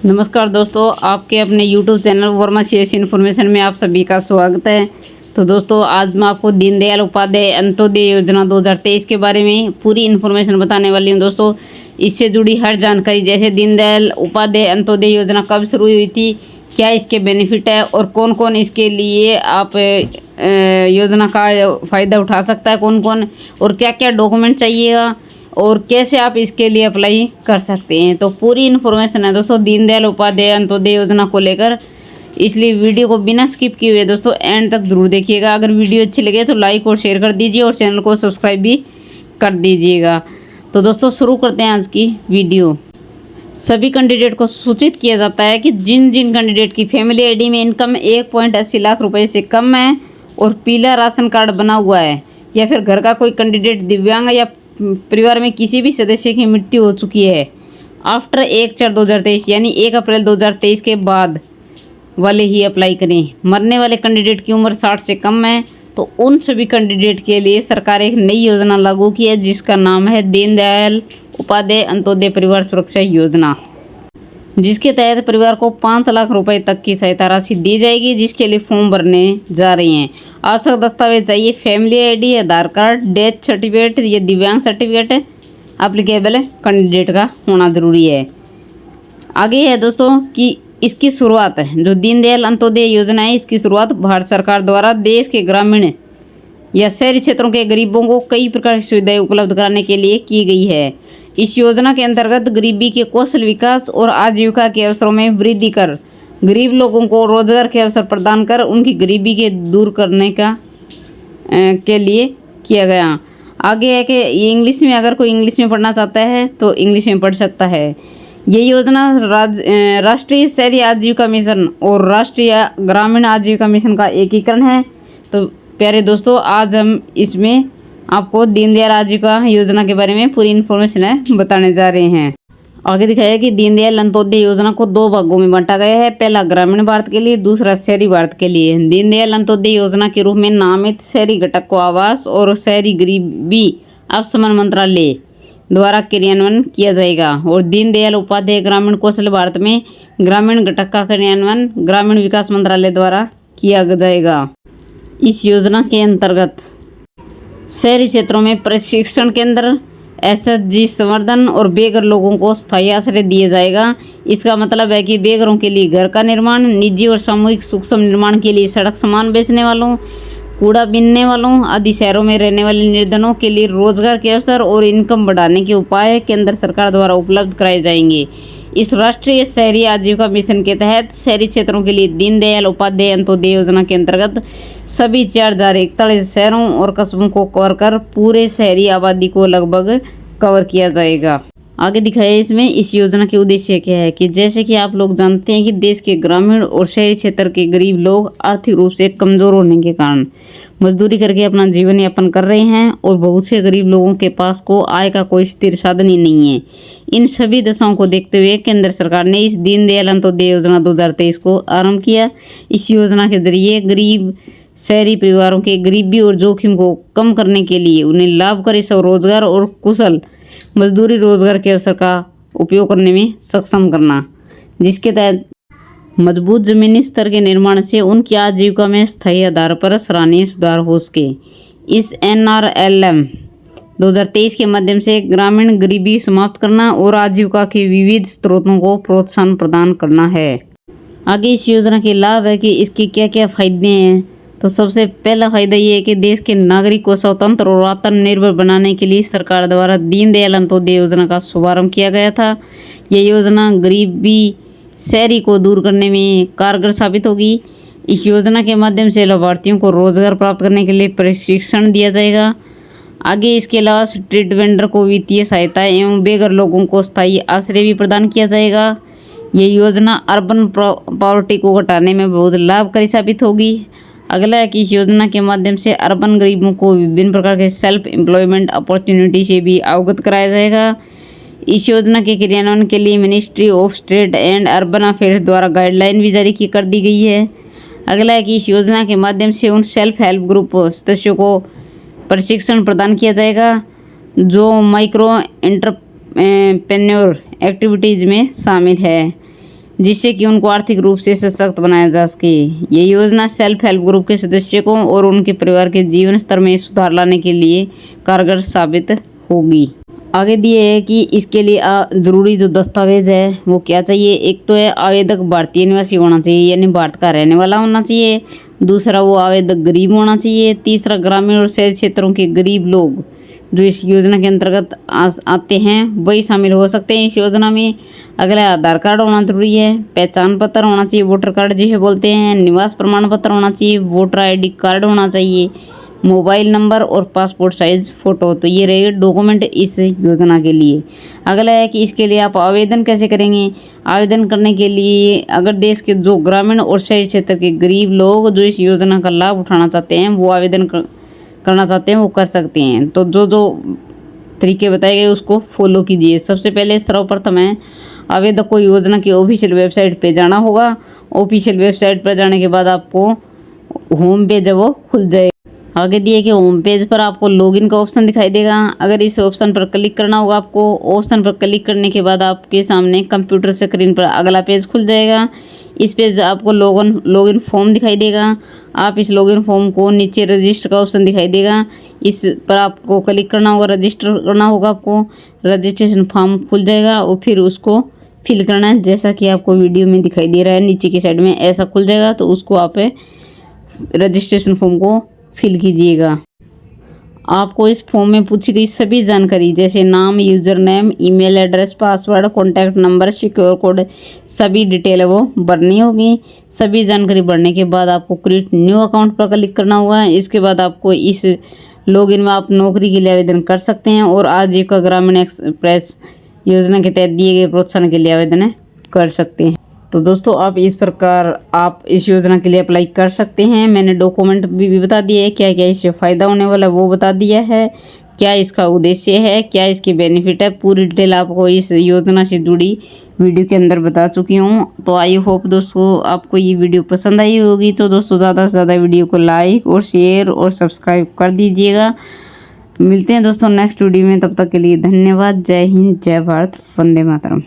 नमस्कार दोस्तों, आपके अपने YouTube चैनल वर्मा शेष इन्फॉर्मेशन में आप सभी का स्वागत है। तो दोस्तों, आज मैं आपको दीनदयाल उपाध्याय अंत्योदय योजना 2023 के बारे में पूरी इन्फॉर्मेशन बताने वाली हूं। दोस्तों, इससे जुड़ी हर जानकारी, जैसे दीनदयाल उपाध्याय अंत्योदय योजना कब शुरू हुई थी, क्या इसके बेनिफिट है और कौन कौन इसके लिए आप योजना का फ़ायदा उठा सकता है, कौन कौन, और क्या क्या डॉक्यूमेंट चाहिएगा और कैसे आप इसके लिए अप्लाई कर सकते हैं। तो पूरी इन्फॉर्मेशन है दोस्तों दीनदयाल उपाध्याय अंत्योदय योजना को लेकर, इसलिए वीडियो को बिना स्किप किए हुए दोस्तों एंड तक जरूर देखिएगा। अगर वीडियो अच्छी लगे तो लाइक और शेयर कर दीजिए और चैनल को सब्सक्राइब भी कर दीजिएगा। तो दोस्तों शुरू करते हैं आज की वीडियो। सभी कैंडिडेट को सूचित किया जाता है कि जिन जिन कैंडिडेट की फैमिली आईडी में इनकम 1.80 लाख रुपए से कम है और पीला राशन कार्ड बना हुआ है, या फिर घर का कोई कैंडिडेट दिव्यांग या परिवार में किसी भी सदस्य की मृत्यु हो चुकी है आफ्टर 1/4/2023 यानी 1 अप्रैल 2023 के बाद वाले ही अप्लाई करें। मरने वाले कैंडिडेट की उम्र 60 से कम है तो उन सभी कैंडिडेट के लिए सरकार एक नई योजना लागू की है जिसका नाम है दीनदयाल उपाध्याय अंत्योदय परिवार सुरक्षा योजना, जिसके तहत परिवार को 5 लाख रुपए तक की सहायता राशि दी जाएगी, जिसके लिए फॉर्म भरने जा रही हैं। आवश्यक दस्तावेज चाहिए फैमिली आईडी, आधार कार्ड, डेथ सर्टिफिकेट, ये दिव्यांग सर्टिफिकेट एप्लीकेबल कैंडिडेट का होना जरूरी है। आगे है दोस्तों कि इसकी शुरुआत है, जो दीनदयाल अंत्योदय योजना है, इसकी शुरुआत भारत सरकार द्वारा देश के ग्रामीण या शहरी क्षेत्रों के गरीबों को कई प्रकार की सुविधाएं उपलब्ध कराने के लिए की गई है। इस योजना के अंतर्गत गरीबी के कौशल विकास और आजीविका के अवसरों में वृद्धि कर गरीब लोगों को रोजगार के अवसर प्रदान कर उनकी गरीबी के दूर करने के लिए किया गया। आगे है कि ये इंग्लिश में, अगर कोई इंग्लिश में पढ़ना चाहता है तो इंग्लिश में पढ़ सकता है। ये योजना राष्ट्रीय शहरी आजीविका मिशन और राष्ट्रीय ग्रामीण आजीविका मिशन का एकीकरण है। तो प्यारे दोस्तों, आज हम इसमें आपको दीनदयाल आजीविका योजना के बारे में पूरी इन्फॉर्मेशन बताने जा रहे हैं। आगे दिखाया कि दीनदयाल अंत्योदय योजना को 2 भागों में बांटा गया है, पहला ग्रामीण भारत के लिए, दूसरा शहरी भारत के लिए। दीनदयाल अंत्योदय योजना के रूप में नामित शहरी घटक को आवास और शहरी गरीबी अपशमन मंत्रालय द्वारा क्रियान्वयन किया जाएगा और दीनदयाल उपाध्याय ग्रामीण कौशल भारत में ग्रामीण घटक का क्रियान्वयन ग्रामीण विकास मंत्रालय द्वारा किया जाएगा। इस योजना के अंतर्गत शहरी क्षेत्रों में प्रशिक्षण केंद्र, एसएचजी संवर्धन और बेघर लोगों को स्थायी आश्रय दिया जाएगा। इसका मतलब है कि बेघरों के लिए घर का निर्माण, निजी और सामूहिक सूक्ष्म निर्माण के लिए सड़क सामान बेचने वालों, कूड़ा बीनने वालों आदि शहरों में रहने वाले निर्धनों के लिए रोजगार के अवसर और इनकम बढ़ाने के उपाय केंद्र सरकार द्वारा उपलब्ध कराए जाएंगे। इस राष्ट्रीय शहरी आजीविका मिशन के तहत शहरी क्षेत्रों के लिए दीनदयाल उपाध्याय अंत्योदय योजना के अंतर्गत सभी 4041 शहरों और कस्बों को कवर कर पूरे शहरी आबादी को लगभग कवर किया जाएगा। आगे दिखाया इसमें इस योजना के उद्देश्य क्या है कि जैसे कि आप लोग जानते हैं कि देश के ग्रामीण और शहरी क्षेत्र के गरीब लोग आर्थिक रूप से कमजोर होने के कारण मजदूरी करके अपना जीवन यापन कर रहे हैं और बहुत से गरीब लोगों के पास को आय का कोई स्थिर साधन ही नहीं है। इन सभी दशाओं को देखते हुए केंद्र सरकार ने इस दीनदयाल अंत्योदय योजना 2023 को आरंभ किया। इस योजना के जरिए गरीब शहरी परिवारों के गरीबी और जोखिम को कम करने के लिए उन्हें लाभकारी स्वरोजगार और कुशल मजदूरी रोजगार के अवसर का उपयोग करने में सक्षम करना, जिसके तहत मजबूत जमीनी स्तर के निर्माण से उनकी आजीविका में स्थायी आधार पर सराहनीय सुधार हो सके। इस NRLM 2023 के माध्यम से ग्रामीण गरीबी समाप्त करना और आजीविका के विविध स्रोतों को प्रोत्साहन प्रदान करना है। आगे इस योजना के लाभ है कि इसके क्या क्या फायदे हैं। तो सबसे पहला फायदा ये है कि देश के नागरिक को स्वतंत्र और आत्मनिर्भर बनाने के लिए सरकार द्वारा दीनदयाल अंत्योदय योजना का शुभारंभ किया गया था। यह योजना गरीबी शहरी को दूर करने में कारगर साबित होगी। इस योजना के माध्यम से लाभार्थियों को रोजगार प्राप्त करने के लिए प्रशिक्षण दिया जाएगा। आगे इसके अलावा स्ट्रीट वेंडर को वित्तीय सहायता एवं बेघर लोगों को स्थायी आश्रय भी प्रदान किया जाएगा। ये योजना अर्बन पॉवर्टी को घटाने में बहुत लाभकारी साबित होगी। अगला है कि इस योजना के माध्यम से अर्बन गरीबों को विभिन्न प्रकार के सेल्फ एम्प्लॉयमेंट अपॉर्चुनिटी से भी अवगत कराया जाएगा। इस योजना के क्रियान्वयन के लिए ministry of state and urban affairs द्वारा गाइडलाइन भी जारी कर दी गई है। अगला है कि इस योजना के माध्यम से उन सेल्फ हेल्प ग्रुप सदस्यों को प्रशिक्षण प्रदान किया जाएगा जो माइक्रो एंटरप्रेन्योर एक्टिविटीज़ में शामिल है। जिससे कि उनको आर्थिक रूप से सशक्त बनाया जा सके। ये योजना सेल्फ हेल्प ग्रुप के सदस्यों और उनके परिवार के जीवन स्तर में सुधार लाने के लिए कारगर साबित होगी। आगे दिए है कि इसके लिए ज़रूरी जो दस्तावेज है वो क्या चाहिए। एक तो है आवेदक भारतीय निवासी होना चाहिए, यानी भारत का रहने वाला होना चाहिए। दूसरा वो आवेदक गरीब होना चाहिए। तीसरा ग्रामीण और शहरी क्षेत्रों के गरीब लोग जो इस योजना के अंतर्गत आते हैं वही शामिल हो सकते हैं इस योजना में। अगला आधार कार्ड होना जरूरी है। पहचान पत्र होना चाहिए, वोटर कार्ड जिसे बोलते हैं। निवास प्रमाण पत्र होना चाहिए। वोटर ID कार्ड होना चाहिए। मोबाइल नंबर और पासपोर्ट साइज फ़ोटो। तो ये रहे डॉक्यूमेंट इस योजना के लिए। अगला है कि इसके लिए आप आवेदन कैसे करेंगे। आवेदन करने के लिए अगर देश के जो ग्रामीण और शहरी क्षेत्र के गरीब लोग जो इस योजना का लाभ उठाना चाहते हैं वो आवेदन करना चाहते हैं वो कर सकते हैं। तो जो जो तरीके बताए गए उसको फॉलो कीजिए। सबसे पहले सर्वप्रथम है आवेदक को योजना की ऑफिशियल वेबसाइट पे जाना होगा। ऑफिशियल वेबसाइट पर जाने के बाद आपको होम पेज है वो खुल जाएगा। आगे दिए कि होम पेज पर आपको लॉगिन का ऑप्शन दिखाई देगा। अगर इस ऑप्शन पर क्लिक करना होगा आपको। ऑप्शन पर क्लिक करने के बाद आपके सामने कंप्यूटर स्क्रीन पर अगला पेज खुल जाएगा। इस पेज आपको लॉगिन फॉर्म दिखाई देगा। आप इस लॉगिन फॉर्म को नीचे रजिस्टर का ऑप्शन दिखाई देगा, इस पर आपको क्लिक करना होगा। रजिस्टर करना होगा आपको। रजिस्ट्रेशन फॉर्म खुल जाएगा और फिर उसको फिल करना है, जैसा कि आपको वीडियो में दिखाई दे रहा है नीचे की साइड में ऐसा खुल जाएगा। तो उसको आप रजिस्ट्रेशन फॉर्म को फिल कीजिएगा। आपको इस फॉर्म में पूछी गई सभी जानकारी जैसे नाम, user name, email address, password, contact number, secure code, सभी डिटेल वो भरनी होगी। सभी जानकारी भरने के बाद आपको क्रिएट न्यू अकाउंट पर क्लिक करना होगा। इसके बाद आपको इस लॉगिन में आप नौकरी के लिए आवेदन कर सकते हैं और आजीविका ग्रामीण एक्सप्रेस योजना के तहत दिए गए प्रोत्साहन के लिए आवेदन कर सकते हैं। तो दोस्तों आप इस प्रकार आप इस योजना के लिए अप्लाई कर सकते हैं। मैंने डॉक्यूमेंट भी बता दिए है, क्या क्या इससे फ़ायदा होने वाला है वो बता दिया है, क्या इसका उद्देश्य है, क्या इसके बेनिफिट है, पूरी डिटेल आपको इस योजना से जुड़ी वीडियो के अंदर बता चुकी हूँ। तो आई होप दोस्तों आपको ये वीडियो पसंद आई होगी। तो दोस्तों ज़्यादा से ज़्यादा वीडियो को लाइक और शेयर और सब्सक्राइब कर दीजिएगा। मिलते हैं दोस्तों नेक्स्ट वीडियो में, तब तक के लिए धन्यवाद। जय हिंद, जय भारत, वंदे मातरम।